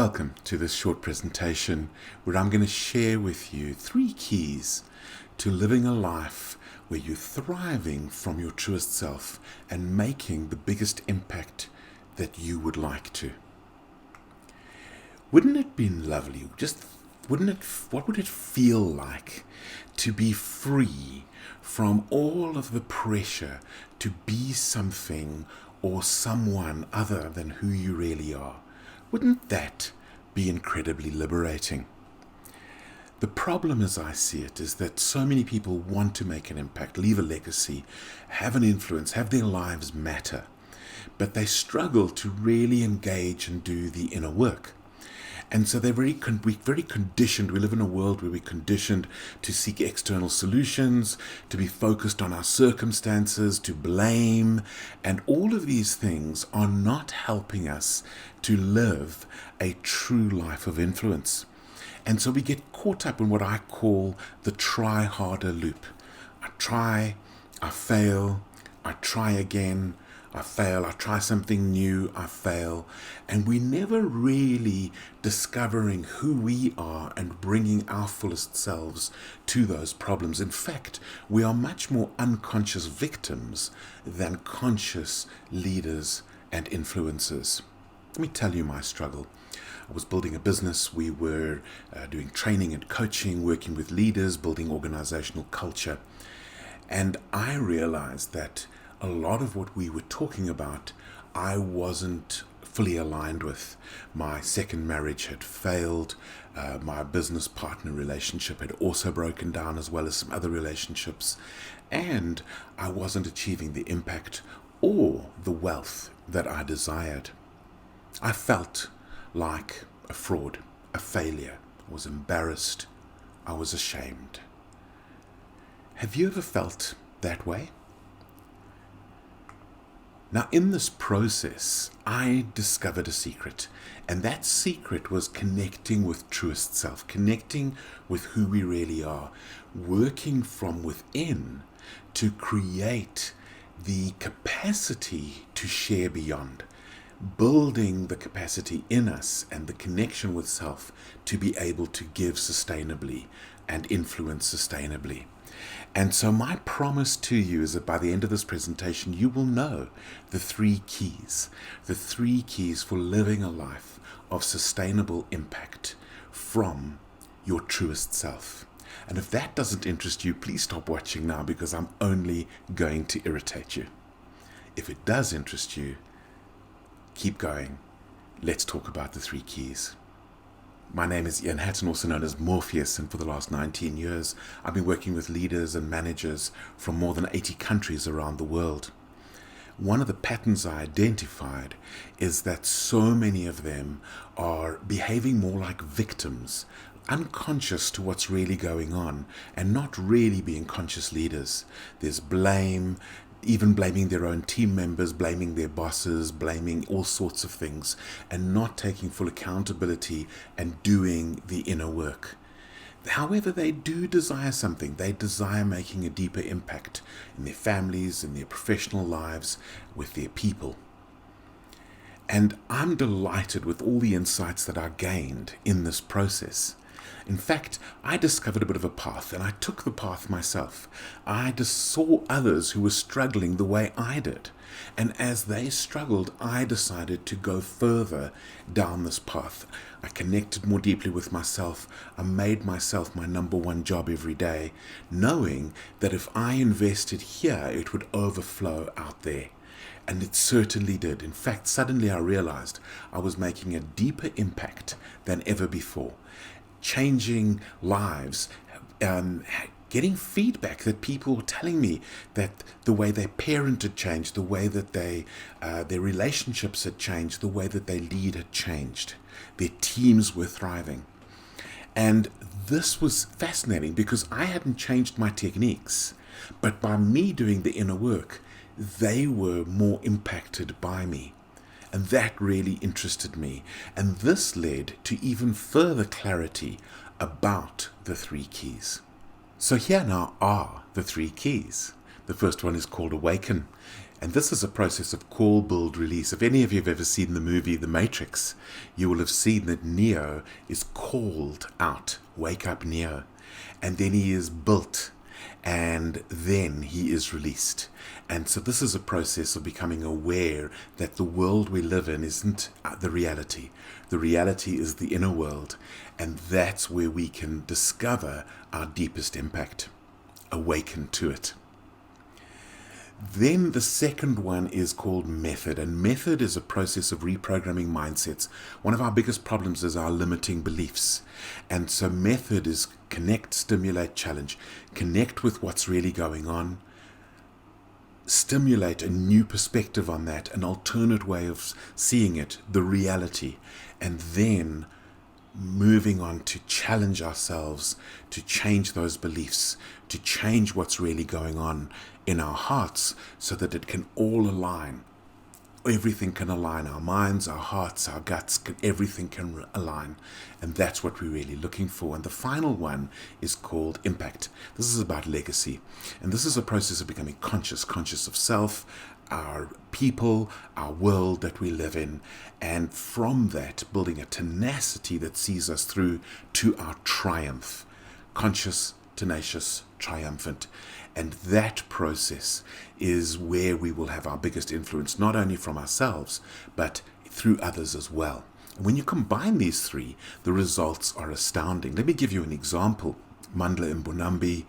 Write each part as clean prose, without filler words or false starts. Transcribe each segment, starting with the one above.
Welcome to this short presentation where I'm going to share with you 3 keys to living a life where you're thriving from your truest self and making the biggest impact that you would like to. Wouldn't it be lovely, what would it feel like to be free from all of the pressure to be something or someone other than who you really are? Wouldn't that be incredibly liberating? The problem as I see it is that so many people want to make an impact, leave a legacy, have an influence, have their lives matter, but they struggle to really engage and do the inner work. And so we're very conditioned. We live in a world where we're conditioned to seek external solutions, to be focused on our circumstances, to blame. And all of these things are not helping us to live a true life of influence. And so we get caught up in what I call the try harder loop. I try, I fail, I try again, I fail, I try something new, I fail, and we never really discovering who we are and bringing our fullest selves to those problems. In fact, we are much more unconscious victims than conscious leaders and influencers. Let me tell you my struggle. I was building a business. We were doing training and coaching, working with leaders, building organizational culture, and I realized that a lot of what we were talking about, I wasn't fully aligned with. My second marriage had failed. My business partner relationship had also broken down, as well as some other relationships. And I wasn't achieving the impact or the wealth that I desired. I felt like a fraud, a failure. I was embarrassed. I was ashamed. Have you ever felt that way? Now, in this process, I discovered a secret, and that secret was connecting with truest self, connecting with who we really are, working from within to create the capacity to share beyond, building the capacity in us and the connection with self to be able to give sustainably and influence sustainably. And so my promise to you is that by the end of this presentation, you will know the 3 keys for living a life of sustainable impact from your truest self. And if that doesn't interest you, please stop watching now, because I'm only going to irritate you. If it does interest you, keep going. Let's talk about the 3 keys. My name is Ian Hatton, also known as Morpheus, and for the last 19 years, I've been working with leaders and managers from more than 80 countries around the world. One of the patterns I identified is that so many of them are behaving more like victims, unconscious to what's really going on, and not really being conscious leaders. There's blame, even blaming their own team members, blaming their bosses, blaming all sorts of things, and not taking full accountability and doing the inner work. However, they do desire something. They desire making a deeper impact in their families, in their professional lives, with their people. And I'm delighted with all the insights that I gained in this process. In fact, I discovered a bit of a path, and I took the path myself. I just saw others who were struggling the way I did. And as they struggled, I decided to go further down this path. I connected more deeply with myself. I made myself my number 1 job every day, knowing that if I invested here, it would overflow out there. And it certainly did. In fact, suddenly I realized I was making a deeper impact than ever before. Changing lives, getting feedback that people were telling me that the way they parent had changed, the way that their relationships had changed, the way that they lead had changed. Their teams were thriving. And this was fascinating because I hadn't changed my techniques, but by me doing the inner work, they were more impacted by me. And that really interested me. And this led to even further clarity about the 3 keys. So here now are the 3 keys. The first one is called awaken. And this is a process of call, build, release. If any of you have ever seen the movie The Matrix, you will have seen that Neo is called out, wake up Neo, and then he is built, and then he is released. And so this is a process of becoming aware that the world we live in isn't the reality. The reality is the inner world, and that's where we can discover our deepest impact, awaken to it. Then the second one is called method, and method is a process of reprogramming mindsets. One of our biggest problems is our limiting beliefs. And so method is connect, stimulate, challenge. Connect with what's really going on. Stimulate a new perspective on that, an alternate way of seeing it, the reality. And then moving on to challenge ourselves, to change those beliefs, to change what's really going on in our hearts so that it can all align. Everything can align, our minds, our hearts, our guts, everything can align. And that's what we're really looking for. And the final one is called impact. This is about legacy. And this is a process of becoming conscious of self, our people, our world that we live in, and from that building a tenacity that sees us through to our triumph. Conscious, tenacious, triumphant. And that process is where we will have our biggest influence, not only from ourselves, but through others as well. When you combine these three, the results are astounding. Let me give you an example. Mandla Mbonambi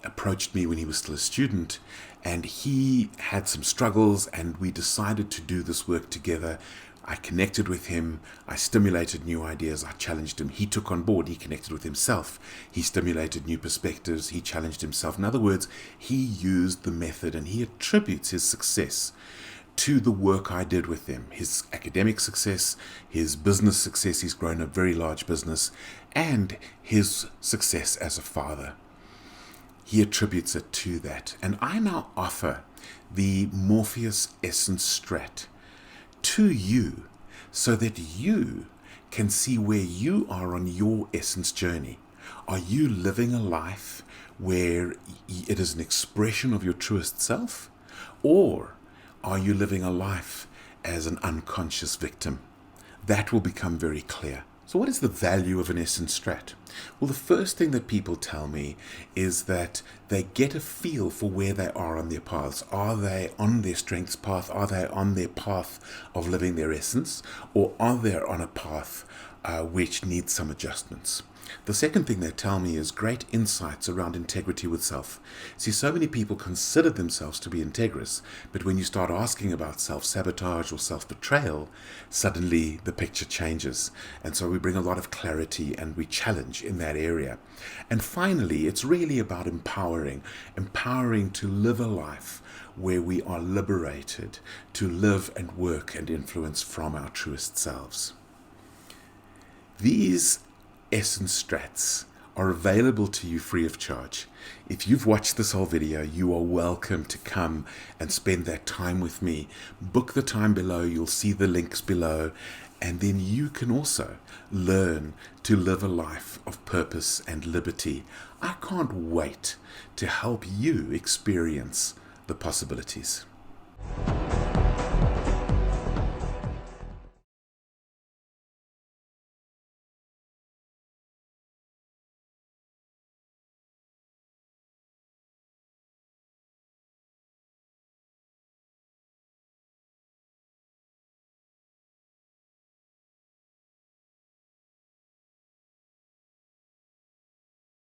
approached me when he was still a student, and he had some struggles, and we decided to do this work together. I connected with him, I stimulated new ideas, I challenged him. He took on board, he connected with himself, he stimulated new perspectives, he challenged himself. In other words, he used the method, and he attributes his success to the work I did with him. His academic success, his business success, he's grown a very large business, and his success as a father. He attributes it to that. And I now offer the Morpheus Essence Strat to you so that you can see where you are on your essence journey. Are you living a life where it is an expression of your truest self? Or are you living a life as an unconscious victim? That will become very clear. So what is the value of an essence strat? Well, the first thing that people tell me is that they get a feel for where they are on their paths. Are they on their strengths path? Are they on their path of living their essence? Or are they on a path which needs some adjustments? The second thing they tell me is great insights around integrity with self. See, so many people consider themselves to be integrous, but when you start asking about self-sabotage or self-betrayal, suddenly the picture changes. And so we bring a lot of clarity and we challenge in that area. And finally, it's really about empowering to live a life where we are liberated to live and work and influence from our truest selves. These essence strats are available to you free of charge. If you've watched this whole video, you are welcome to come and spend that time with me. Book the time below, you'll see the links below, and then you can also learn to live a life of purpose and liberty. I can't wait to help you experience the possibilities.